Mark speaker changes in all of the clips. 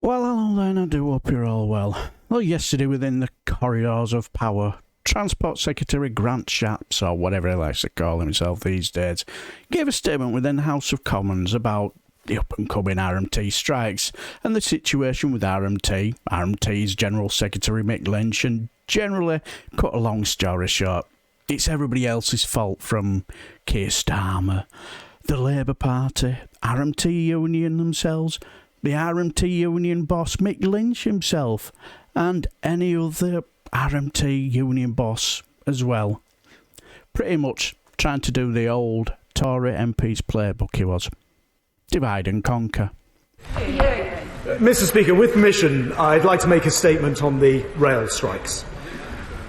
Speaker 1: Well, hello then, I do hope you're all well. Well, yesterday within the corridors of power, Transport Secretary Grant Shapps, or whatever he likes to call himself these days, gave a statement within the House of Commons about the up-and-coming RMT strikes and the situation with RMT's General Secretary Mick Lynch, and generally, cut a long story short, it's everybody else's fault, from Keir Starmer, the Labour Party, RMT Union themselves, the RMT Union Boss Mick Lynch himself, and any other RMT Union Boss as well. Pretty much trying to do the old Tory MPs playbook he was. Divide and conquer.
Speaker 2: Mr. Speaker, with permission, I'd like to make a statement on the rail strikes.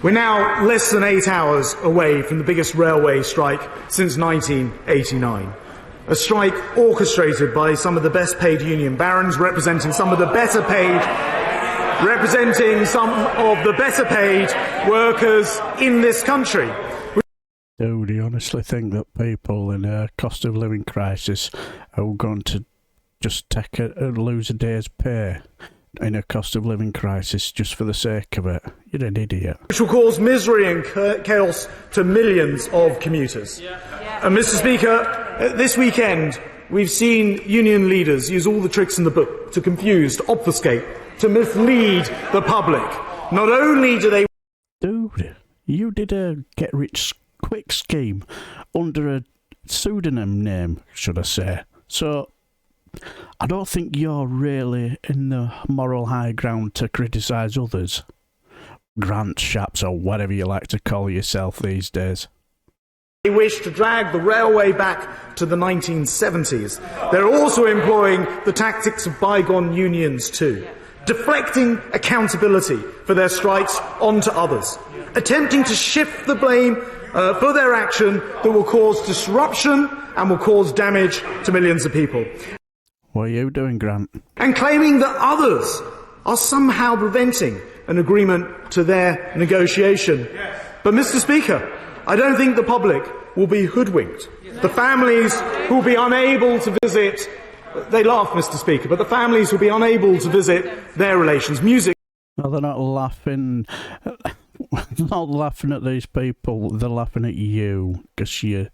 Speaker 2: We're now less than 8 hours away from the biggest railway strike since 1989. A strike orchestrated by some of the best paid union barons, representing some of the better paid workers in this country.
Speaker 1: Do you honestly think that people in a cost of living crisis are going to just lose a day's pay in a cost of living crisis just for the sake of it? You're an idiot.
Speaker 2: Which will cause misery and chaos to millions of commuters. And Mr. Speaker, this weekend we've seen union leaders use all the tricks in the book to confuse, to obfuscate, to mislead the public. Not only do they...
Speaker 1: Dude, you did a get-rich-quick scheme under a pseudonym name, should I say. So, I don't think you're really in the moral high ground to criticise others. Grant Shapps, or whatever you like to call yourself these days.
Speaker 2: They wish to drag the railway back to the 1970s. They're also employing the tactics of bygone unions too, deflecting accountability for their strikes onto others, attempting to shift the blame for their action that will cause disruption and will cause damage to millions of people.
Speaker 1: What are you doing, Grant?
Speaker 2: And claiming that others are somehow preventing an agreement to their negotiation. But, Mr. Speaker, I don't think the public will be hoodwinked. The families who will be unable to visit, they laugh, Mr. Speaker, but the families will be unable to visit their relations. Music.
Speaker 1: No, they're not laughing. Not laughing at these people, they're laughing at you, because you're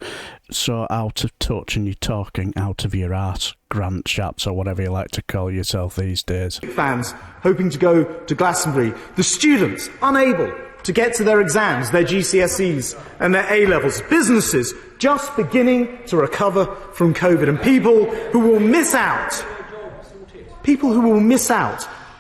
Speaker 1: so out of touch and you're talking out of your ass, Grant Shapps, or whatever you like to call yourself these days.
Speaker 2: Fans hoping to go to Glastonbury, the students unable to get to their exams, their GCSEs and their A-levels, businesses just beginning to recover from COVID, and people who will miss out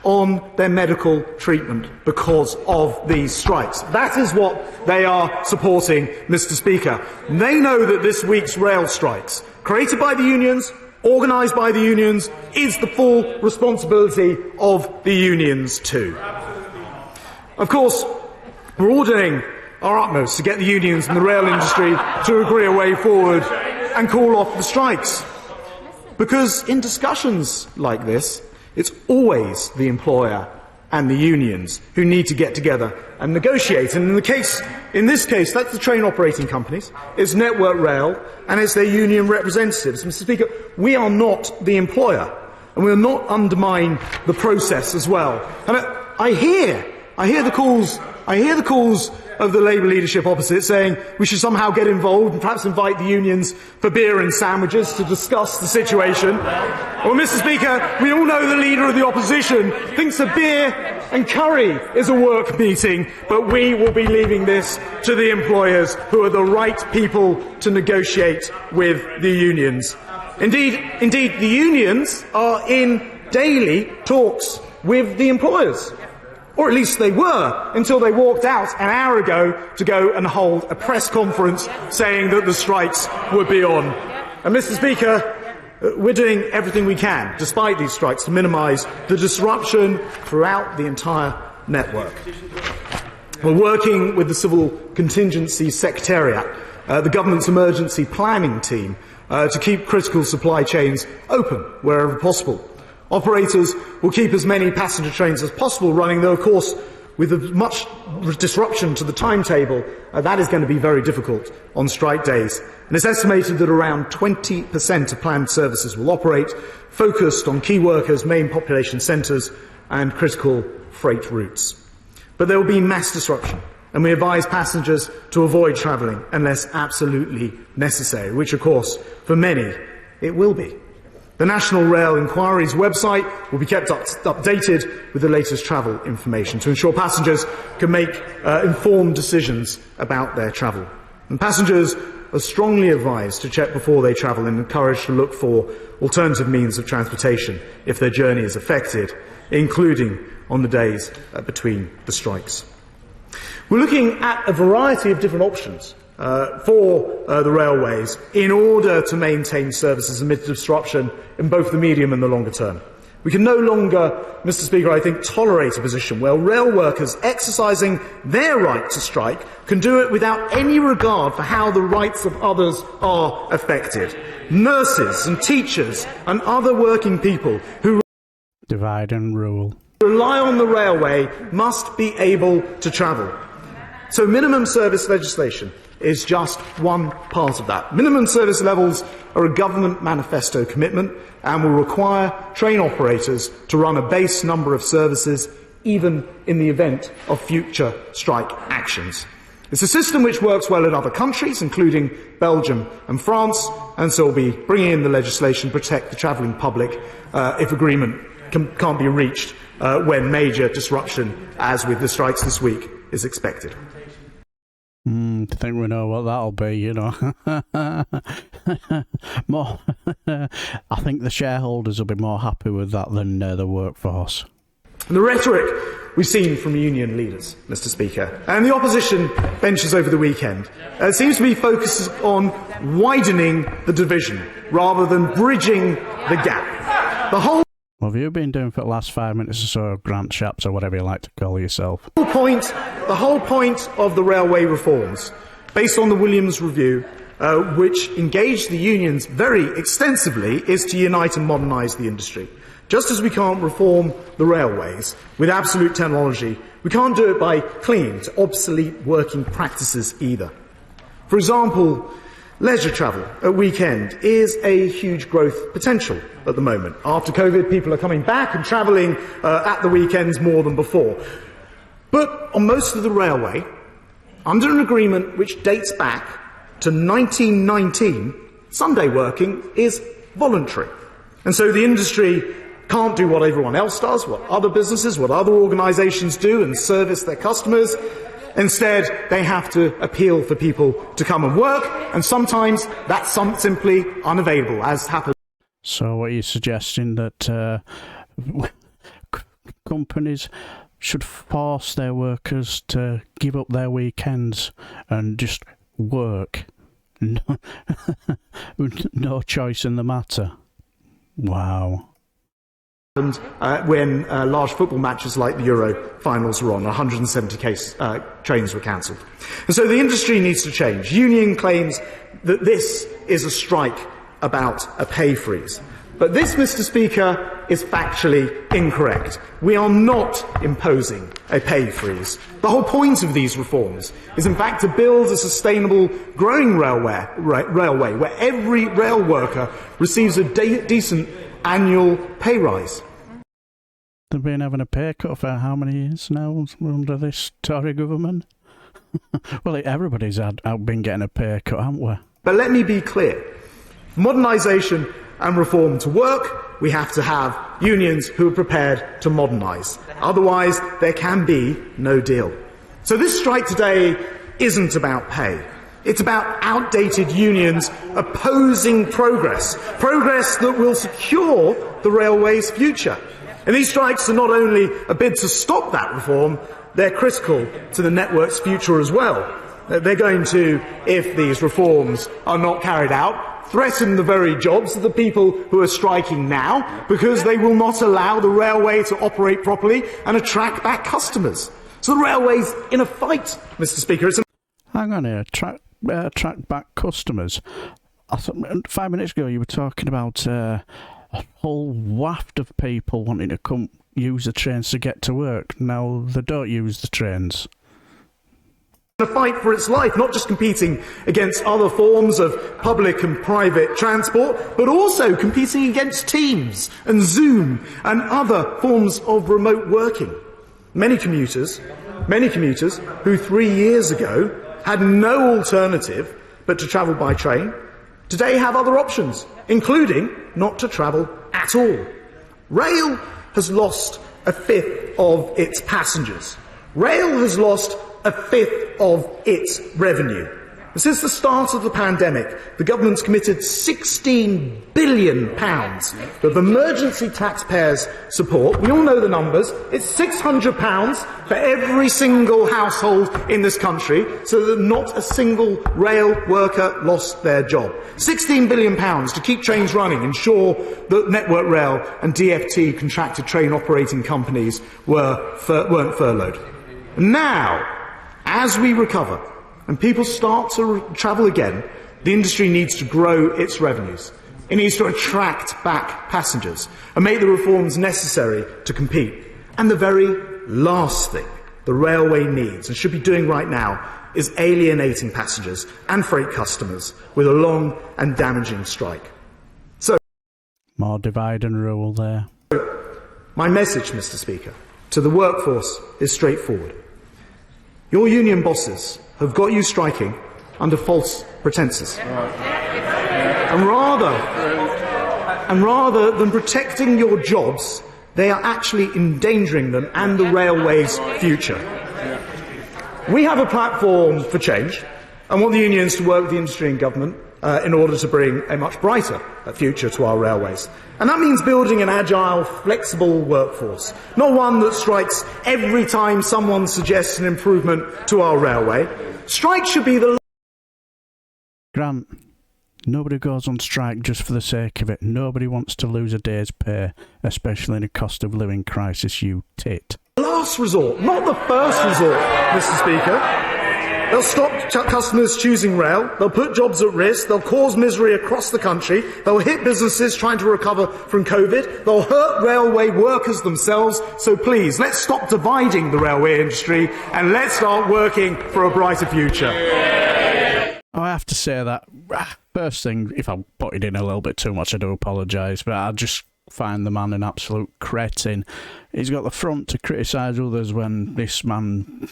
Speaker 2: on their medical treatment because of these strikes. That is what they are supporting, Mr. Speaker. They know that this week's rail strikes, created by the unions, organised by the unions, is the full responsibility of the unions too. Of course, we're all doing our utmost to get the unions and the rail industry to agree a way forward and call off the strikes. Because in discussions like this, it's always the employer and the unions who need to get together and negotiate. And in this case, that's the train operating companies, it's Network Rail, and it's their union representatives. Mr. Speaker, we are not the employer, and we will not undermine the process as well. And I hear the calls of the Labour leadership opposite saying we should somehow get involved and perhaps invite the unions for beer and sandwiches to discuss the situation. Well, Mr. Speaker, we all know the leader of the opposition thinks a beer and curry is a work meeting, but we will be leaving this to the employers, who are the right people to negotiate with the unions. Indeed, the unions are in daily talks with the employers. Or at least they were, until they walked out an hour ago to go and hold a press conference saying that the strikes would be on. And, Mr. Speaker, we're doing everything we can, despite these strikes, to minimise the disruption throughout the entire network. We're working with the Civil Contingency Secretariat, the government's emergency planning team, to keep critical supply chains open wherever possible. Operators will keep as many passenger trains as possible running, though, of course, with as much disruption to the timetable, that is going to be very difficult on strike days. And it's estimated that around 20% of planned services will operate, focused on key workers, main population centres and critical freight routes. But there will be mass disruption, and we advise passengers to avoid travelling unless absolutely necessary, which of course, for many, it will be. The National Rail Inquiry's website will be kept updated with the latest travel information to ensure passengers can make informed decisions about their travel. And passengers are strongly advised to check before they travel and encouraged to look for alternative means of transportation if their journey is affected, including on the days between the strikes. We're looking at a variety of different options for the railways in order to maintain services amid disruption in both the medium and the longer term. We can no longer, Mr. Speaker, I think, tolerate a position where rail workers exercising their right to strike can do it without any regard for how the rights of others are affected. Nurses and teachers and other working people who
Speaker 1: divide and rule,
Speaker 2: rely on the railway must be able to travel. So minimum service legislation is just one part of that. Minimum service levels are a government manifesto commitment and will require train operators to run a base number of services even in the event of future strike actions. It's a system which works well in other countries, including Belgium and France, and so we'll be bringing in the legislation to protect the travelling public if agreement can't be reached when major disruption, as with the strikes this week, is expected.
Speaker 1: I think we know what that'll be, you know. More, I think the shareholders will be more happy with that than the workforce.
Speaker 2: The rhetoric we've seen from union leaders, Mr. Speaker, and the opposition benches over the weekend seems to be focused on widening the division rather than bridging the gap.
Speaker 1: What have you been doing for the last 5 minutes or so, Grant Shapps, or whatever you like to call yourself?
Speaker 2: The whole point of the railway reforms, based on the Williams Review, which engaged the unions very extensively, is to unite and modernise the industry. Just as we can't reform the railways with absolute technology, we can't do it by clinging to obsolete working practices either. For example, leisure travel at weekend is a huge growth potential at the moment. After COVID, people are coming back and travelling at the weekends more than before. But on most of the railway, under an agreement which dates back to 1919, Sunday working is voluntary. And so the industry can't do what everyone else does, what other businesses, what other organisations do and service their customers. Instead, they have to appeal for people to come and work, and sometimes that's simply unavailable, as happens.
Speaker 1: So what are you suggesting, that companies should force their workers to give up their weekends and just work? No choice in the matter. Wow.
Speaker 2: When large football matches like the Euro finals were on, 170 trains were cancelled. And so the industry needs to change. Union claims that this is a strike about a pay freeze. But this, Mr. Speaker, is factually incorrect. We are not imposing a pay freeze. The whole point of these reforms is, in fact, to build a sustainable, growing railway where every rail worker receives a decent annual pay rise.
Speaker 1: They've been having a pay cut for how many years now under this Tory government? Well, everybody's been getting a pay cut, haven't we?
Speaker 2: But let me be clear. Modernisation and reform to work, we have to have unions who are prepared to modernise. Otherwise, there can be no deal. So this strike today isn't about pay. It's about outdated unions opposing progress that will secure the railway's future. And these strikes are not only a bid to stop that reform, they're critical to the network's future as well. They're going to, if these reforms are not carried out, threaten the very jobs of the people who are striking now, because they will not allow the railway to operate properly and attract back customers. So the railway's in a fight, Mr. Speaker.
Speaker 1: Hang on here, attract back customers. I thought 5 minutes ago you were talking about a whole waft of people wanting to come use the trains to get to work. Now they don't use the trains.
Speaker 2: A fight for its life, not just competing against other forms of public and private transport, but also competing against Teams and Zoom and other forms of remote working. Many commuters who 3 years ago had no alternative but to travel by train, today have other options, including not to travel at all. Rail has lost a fifth of its passengers. Rail has lost a fifth of its revenue. Since the start of the pandemic, the government's committed £16 billion of emergency taxpayers' support. We all know the numbers. It's £600 for every single household in this country, so that not a single rail worker lost their job. £16 billion to keep trains running, ensure that Network Rail and DfT contracted train operating companies weren't furloughed. Now, as we recover and people start to travel again, the industry needs to grow its revenues. It needs to attract back passengers and make the reforms necessary to compete. And the very last thing the railway needs, and should be doing right now, is alienating passengers and freight customers with a long and damaging strike. So,
Speaker 1: more divide and rule there.
Speaker 2: My message, Mr. Speaker, to the workforce is straightforward. Your union bosses have got you striking under false pretences. And rather than protecting your jobs, they are actually endangering them and the railway's future. We have a platform for change and want the unions to work with the industry and government in order to bring a much brighter future to our railways. And that means building an agile, flexible workforce, not one that strikes every time someone suggests an improvement to our railway. Strike should be the...
Speaker 1: Grant, nobody goes on strike just for the sake of it. Nobody wants to lose a day's pay, especially in a cost of living crisis, you tit.
Speaker 2: Last resort, not the first resort, Mr. Speaker. They'll stop customers choosing rail, they'll put jobs at risk, they'll cause misery across the country, they'll hit businesses trying to recover from COVID, they'll hurt railway workers themselves. So please, let's stop dividing the railway industry and let's start working for a brighter future.
Speaker 1: I have to say that, first thing, if I'm putting in a little bit too much, I do apologise, but I just find the man an absolute cretin. He's got the front to criticise others when this man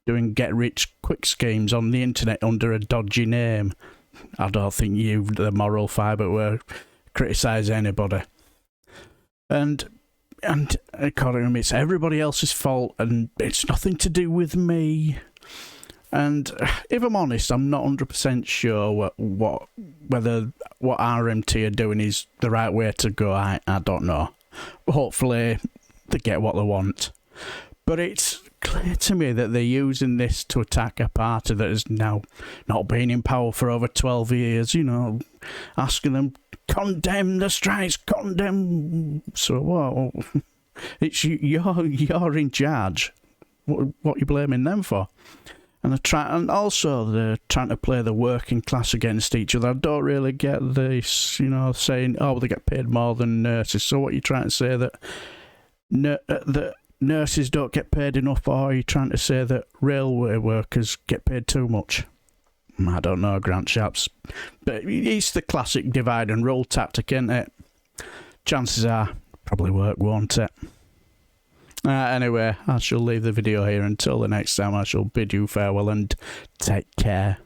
Speaker 1: doing get-rich-quick schemes on the internet under a dodgy name. I don't think you've the moral fibre to criticise anybody. And according to him, it's everybody else's fault and it's nothing to do with me. And if I'm honest, I'm not 100% sure whether what RMT are doing is the right way to go. I don't know. Hopefully they get what they want. But it's clear to me that they're using this to attack a party that has now not been in power for over 12 years, you know, asking them, condemn the strikes, condemn. So what? It's you're in charge. What are you blaming them for? And also they're trying to play the working class against each other. I don't really get this, you know, saying, oh, they get paid more than nurses. So what are you trying to say, that nurses don't get paid enough, or are you trying to say that railway workers get paid too much? I don't know, Grant Shapps. But it's the classic divide and rule tactic, isn't it? Chances are, probably work, won't it? Anyway, I shall leave the video here. Until the next time, I shall bid you farewell and take care.